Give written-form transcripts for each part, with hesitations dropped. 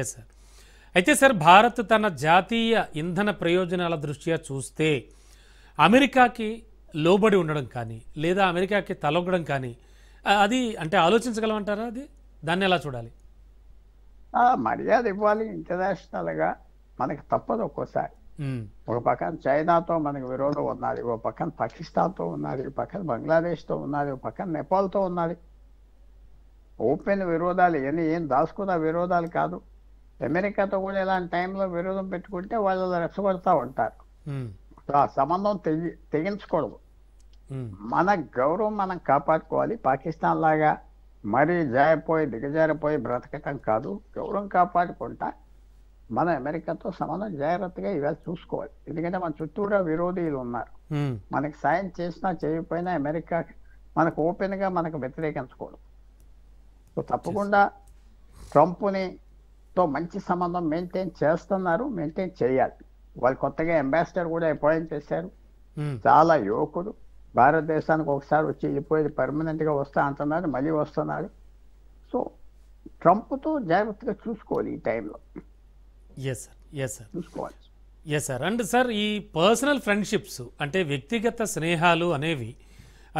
Yes sir. అయితే sir Bharat తన జాతీయ ఇంధన ప్రయోజనాల దృష్ట్యా చూస్తే అమెరికాకి లోబడి ఉండడం కానీ లేదా అమెరికాకి తలొగ్గడం కానీ అది అంటే ఆలోచించగలమంటారా? అది దాన్ని ఎలా చూడాలి? మర్యాద ఇవ్వాలి ఇంటర్నేషనల్గా, మనకి తప్పదు ఒక్కోసారి. ఉమ్, ఒక పక్కన చైనాతో మనకి విరోధం ఉన్నది, ఒక పక్కన పాకిస్తాన్తో ఉన్నది, ఒక పక్కన బంగ్లాదేశ్తో ఉన్నది, ఒక పక్కన నేపాల్తో ఉన్నది. ఓపెన్ విరోధాలు ఇవన్నీ ఏం దాచుకున్న విరోధాలు కాదు. అమెరికాతో కూడా ఇలాంటి టైంలో విరోధం పెట్టుకుంటే వాళ్ళు రెచ్చగొడతా ఉంటారు. ఉమ్, ఆ సంబంధం తెగించకూడదు. ఉమ్, మన గౌరవం మనం కాపాడుకోవాలి. పాకిస్తాన్ లాగా మరీ దిగజారిపోయి బ్రతకటం కాదు. గౌరవం కాపాడుకుంటా మన అమెరికాతో సంబంధం జాగ్రత్తగా ఇవాళ చూసుకోవాలి. ఎందుకంటే మన చుట్టూరా విరోధీలు ఉన్నారు. ఉమ్, మనకి సాయం చేసినా చేయకపోయినా అమెరికా మనకు ఓపెన్గా మనకు వ్యతిరేకించకూడదు. సో తప్పకుండా ట్రంప్తో మంచి సంబంధం మెయింటైన్ చేస్తున్నారు, మెయింటైన్ చేయాలి. వాళ్ళు కొత్తగా అంబాసిడర్ కూడా అపాయింట్ చేశారు. ఉమ్, చాలా యువకుడు, భారతదేశానికి ఒకసారి వచ్చి వెళ్ళిపోయేది, పర్మనెంట్గా వస్తా అంటున్నాడు, మళ్ళీ వస్తున్నాడు. సో ట్రంప్తో జాగ్రత్తగా చూసుకోవాలి ఈ టైంలో, ఎస్ సార్, ఎస్ సార్, చూసుకోవాలి. Yes sir. అండ్ సార్ ఈ పర్సనల్ ఫ్రెండ్షిప్స్ అంటే వ్యక్తిగత స్నేహాలు అనేవి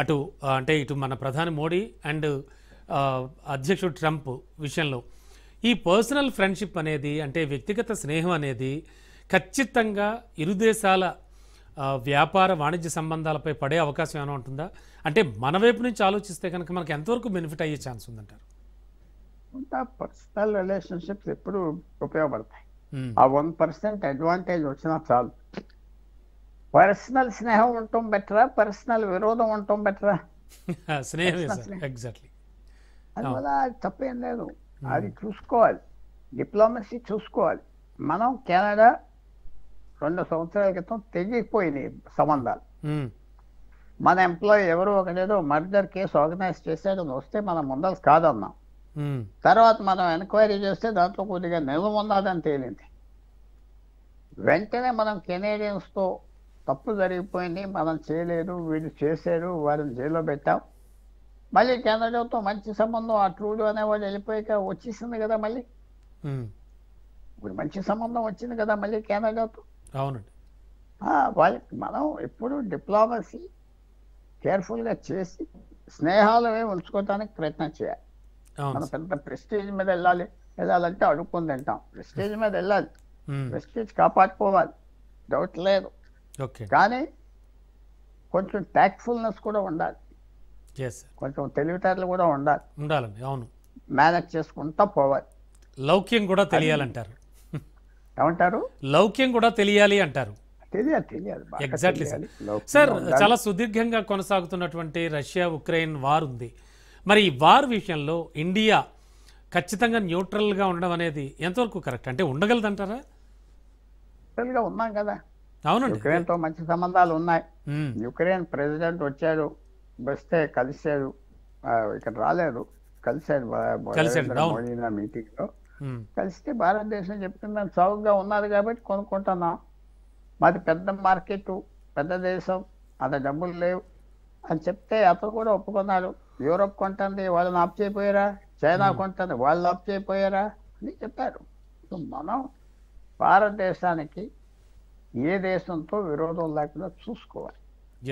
అటు అంటే ఇటు మన ప్రధాని మోడీ అండ్ అధ్యక్షుడు ట్రంప్ విషయంలో ఈ పర్సనల్ ఫ్రెండ్షిప్ అనేది అంటే వ్యక్తిగత స్నేహం అనేది ఖచ్చితంగా ఇరు దేశాల వ్యాపార వాణిజ్య సంబంధాలపై పడే అవకాశం ఏమైనా ఉంటుందా? అంటే మన వైపు నుంచి ఆలోచిస్తే కనుక మనకు ఎంతవరకు బెనిఫిట్ అయ్యే ఛాన్స్ ఉందంటారు? పర్సనల్ రిలేషన్షిప్స్ ఎప్పుడు ఉపయోగపడతాయి. ఉమ్, ఆ 1% అడ్వాంటేజ్ వచ్చినా చాలు. పర్సనల్ స్నేహం ఉండటం బెటరా, పర్సనల్ విరోధం ఉండటం బెటరా? స్నేహమే సార్, ఎగ్జాక్ట్లీ. అందువల్ల అది తప్పేం లేదు. అది చూసుకోవాలి, డిప్లొమసీ చూసుకోవాలి. మనం కెనడా 2 సంవత్సరాల క్రితం తెగిపోయినాయి సంబంధాలు. ఉమ్, మన ఎంప్లాయీ ఎవరో ఒకటేదో మర్డర్ కేసు ఆర్గనైజ్ చేశాడు వస్తే మనం ముందలు కాదన్నాం. ఉమ్, తర్వాత మనం ఎంక్వైరీ చేస్తే దాంట్లో కొద్దిగా నిల్వ ఉన్నదని తేలింది. వెంటనే మనం కెనేడియన్స్తో తప్పు జరిగిపోయింది, మనం చేయలేదు, వీళ్ళు చేశారు, వారిని జైల్లో పెట్టాం. మళ్ళీ కెనడాతో మంచి సంబంధం, ఆ ట్రూడో అనేవాడు వెళ్ళిపోయాక వచ్చేసింది కదా మళ్ళీ. ఉమ్, ఇప్పుడు మంచి సంబంధం వచ్చింది కదా మళ్ళీ కెనడాతో. అవునండి. వాళ్ళకి మనం ఎప్పుడు డిప్లొమసీ కేర్ఫుల్గా చేసి స్నేహాలు ఉంచుకోవడానికి ప్రయత్నం చేయాలి. అవును మనం సార్. పెద్ద ప్రెస్టేజ్ మీద వెళ్ళాలంటే అడుక్కొని తింటాం. ప్రెస్టేజ్ మీద వెళ్ళాలి, ఉమ్, ప్రెస్టేజ్ కాపాడుకోవాలి, డౌట్ లేదు. ఓకే. కానీ కొంచెం ట్యాక్ట్ఫుల్నెస్ కూడా ఉండాలి, ఎస్ సార్, కొంచెం తెలివితేటలు కూడా ఉండాలి. ఉండాలండి. అవును, మేనేజ్ చేసుకుంటా పోవాలి. లౌక్యం కూడా తెలియాలంటారు. ఏమంటారు? లౌక్యం కూడా తెలియాలి అంటారు. తెలియాలి బాగా ఎగ్జాక్ట్లీ సార్. తెలియాలి. లౌక్యంగా సార్ ఉండాలి. చాలా సుదీర్ఘంగా కొనసాగుతున్నటువంటి రష్యా ఉక్రెయిన్ వార్ ఉంది. మరి ఈ వార్ విషయంలో ఇండియా ఖచ్చితంగా న్యూట్రల్గా ఉండడం అనేది ఎంతవరకు కరెక్ట్? అంటే ఉండగలదంటారా? గా ఉన్నాం కదా, అవునండి. యుక్రెయిన్తో మంచి సంబంధాలు ఉన్నాయి. ఉమ్, యుక్రెయిన్ ప్రెసిడెంట్ వచ్చాడు, వస్తే కలిశాడు, ఇక్కడ రాలేదు, కలిశాడు కలిశాడు, నరేంద్ర అవును. మోడీ మీటింగ్లో. ఉమ్, కలిస్తే భారతదేశం చెప్తుందని చౌకగా ఉన్నది కాబట్టి కొనుక్కుంటున్నాం. మాది పెద్ద మార్కెట్, పెద్ద దేశం, అంత డబ్బులు లేవు అని చెప్తే అతను కూడా ఒప్పుకున్నాడు. యూరోప్ కొంటుంది, వాళ్ళని ఆప్ చేయపోయారా? చైనా కొంటుంది, వాళ్ళు ఆప్ చేయపోయారా అని చెప్పారు. సో మనం భారతదేశానికి ఏ దేశంతో విరోధం లేకుండా చూసుకోవాలి.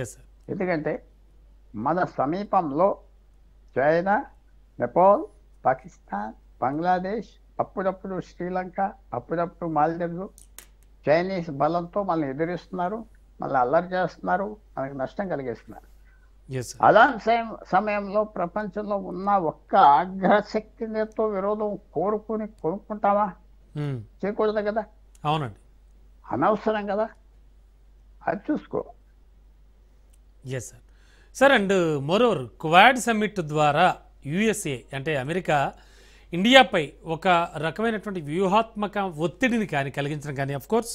Yes sir. ఎందుకంటే మన సమీపంలో చైనా, నేపాల్, పాకిస్తాన్, బంగ్లాదేశ్, అప్పుడప్పుడు శ్రీలంక, అప్పుడప్పుడు మాల్దీవ్స్ చైనీస్ బలంతో మనల్ని ఎదిరిస్తున్నారు, మళ్ళీ అల్లరి చేస్తున్నారు, మనకి నష్టం కలిగిస్తున్నారు. Yes sir. అలాంటి సమయంలో ప్రపంచంలో ఉన్న ఒక్క ఆగ్రహశక్తితో విరోధం కొనుక్కుంటామా? ఉమ్, చేయకూడదు కదా, అవునండి. అనవసరం కదా, అది చూసుకో. Yes sir. Sir and moreover quad summit ద్వారా యుఎస్ఏ అంటే అమెరికా ఇండియాపై ఒక రకమైనటువంటి వ్యూహాత్మక ఒత్తిడిని కానీ కలిగించడం కానీ కోర్స్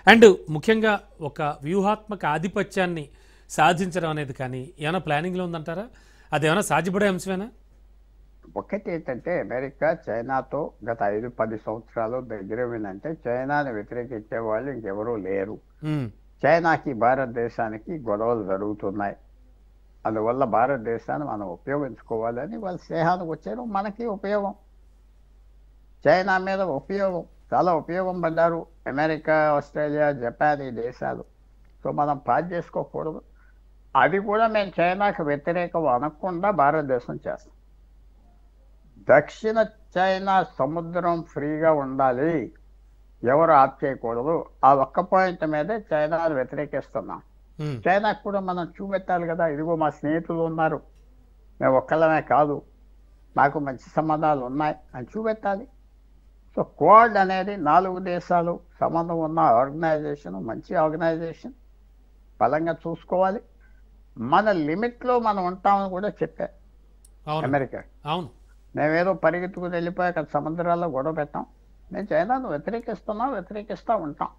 అండ్ ముఖ్యంగా ఒక వ్యూహాత్మక ఆధిపత్యాన్ని సాధించడం అనేది కానీ ఏమైనా ప్లానింగ్లో ఉందంటారా? అది ఏమైనా సాధ్యపడే అంశమేనా? ఒకటి ఏంటంటే అమెరికా చైనాతో గత 5-10 సంవత్సరాలు దగ్గరవేనంటే చైనాని వ్యతిరేకించే వాళ్ళు ఇంకెవరూ లేరు. ఉమ్, చైనాకి భారతదేశానికి గొడవలు జరుగుతున్నాయి. అందువల్ల భారతదేశాన్ని మనం ఉపయోగించుకోవాలని వాళ్ళు స్నేహానికి వచ్చారు. మనకి ఉపయోగం. చైనా మీద చాలా ఉపయోగం పడ్డారు అమెరికా, ఆస్ట్రేలియా, జపాన్ ఈ దేశాలు. సో మనం పాస్ చేసుకోకూడదు. అది కూడా మేము చైనాకు వ్యతిరేకం అనకుండా భారతదేశం చేస్తాం. దక్షిణ చైనా సముద్రం ఫ్రీగా ఉండాలి, ఎవరు ఆప్ చేయకూడదు. ఆ ఒక్క పాయింట్ మీదే చైనాను వ్యతిరేకిస్తున్నాం. చైనాకు కూడా మనం చూపెట్టాలి కదా, ఇదిగో మా స్నేహితులు ఉన్నారు, మేము ఒక్కళ్ళమే కాదు, మాకు మంచి సంబంధాలు ఉన్నాయి అని చూపెట్టాలి. సో క్వాడ్ అనేది 4 దేశాలు సంబంధం ఉన్న ఆర్గనైజేషన్, మంచి ఆర్గనైజేషన్, బలంగా చూసుకోవాలి. మన లిమిట్లో మనం ఉంటామని కూడా చెప్పారు అమెరికా. అవును, మేమేదో పరిగెత్తుకుని వెళ్ళిపోయి అక్కడ సముద్రాల్లో గొడవ పెట్టాం, మేము చైనాను వ్యతిరేకిస్తూ ఉంటాం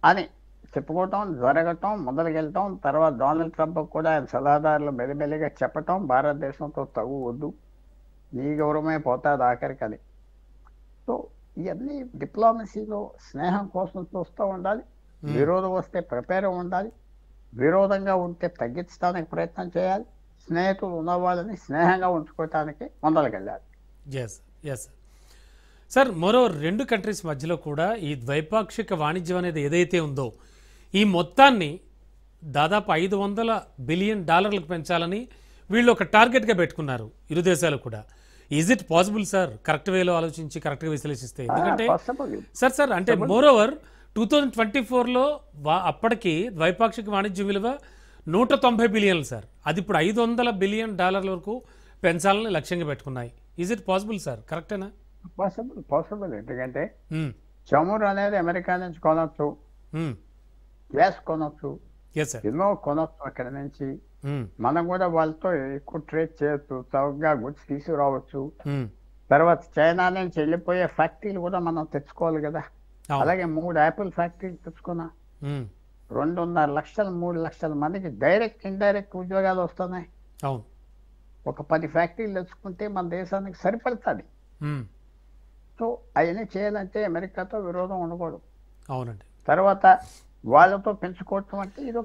అని చెప్పుకోవటం, జరగటం, మొదలుకెళ్ళటం. తర్వాత డొనాల్డ్ ట్రంప్ కూడా ఆయన సలహాదారులు మెల్లిమెల్లిగా చెప్పటం, భారతదేశంతో తగు వద్దు, నీ గౌరవమే పోతుంది ఆఖరికని. సో ఇవన్నీ డిప్లొమసీలో స్నేహం కోసం చూస్తూ ఉండాలి. విరోధం వస్తే ప్రిపేర్ ఉండాలి, విరోధంగా ఉంటే తగ్గించడానికి ప్రయత్నం చేయాలి. స్నేహితులు ఉన్న వాళ్ళని స్నేహంగా ఉంచుకోవటానికి ముందరకెళ్ళాలి. ఎస్ ఎస్ సార్, మరో 2 కంట్రీస్ మధ్యలో కూడా ఈ ద్వైపాక్షిక వాణిజ్యం అనేది ఏదైతే ఉందో ఈ మొత్తాన్ని దాదాపు $500 బిలియన్ పెంచాలని వీళ్ళు ఒక టార్గెట్గా పెట్టుకున్నారు ఇరు దేశాలు కూడా. Is it possible sir, correct వేలో ఆలోచించి కరెక్ట్గా విశ్లేషిస్తే? ఎందుకంటే సార్ అంటే మోర్ ఓవర్ 2024లో అప్పటికి ద్వైపాక్షిక వాణిజ్య విలువ $190 బిలియన్లు సార్. అది ఇప్పుడు $500 బిలియన్ వరకు పెంచాలని లక్ష్యంగా పెట్టుకున్నాయి. ఈజ్ ఇట్ పాసిబుల్ సార్, కరెక్టేనా? పాసిబుల్. ఎందుకంటే చమురు అనేది అమెరికా నుంచి కొనొచ్చు, గ్యాస్ కొనొచ్చు, ఎన్నో కొనొచ్చు అక్కడ నుంచి. మనం కూడా వాళ్ళతో ఎక్కువ ట్రేడ్ చేయొచ్చు, చౌకగా గుడ్స్ తీసుకురావచ్చు. తర్వాత చైనా నుంచి వెళ్ళిపోయే ఫ్యాక్టరీలు కూడా మనం తెచ్చుకోవాలి కదా. అలాగే 3 యాపిల్ ఫ్యాక్టరీలు తెచ్చుకున్నా, 2.5 లక్షలు 3 లక్షల మందికి డైరెక్ట్ ఇండైరెక్ట్ ఉద్యోగాలు వస్తున్నాయి. ఒక 10 ఫ్యాక్టరీలు తెచ్చుకుంటే మన దేశానికి సరిపడుతుంది. సో అవన్నీ చేయాలంటే అమెరికాతో విరోధం ఉండకూడదు. అవునండి. తర్వాత వాళ్ళతో పెంచుకోవటం అంటే ఇది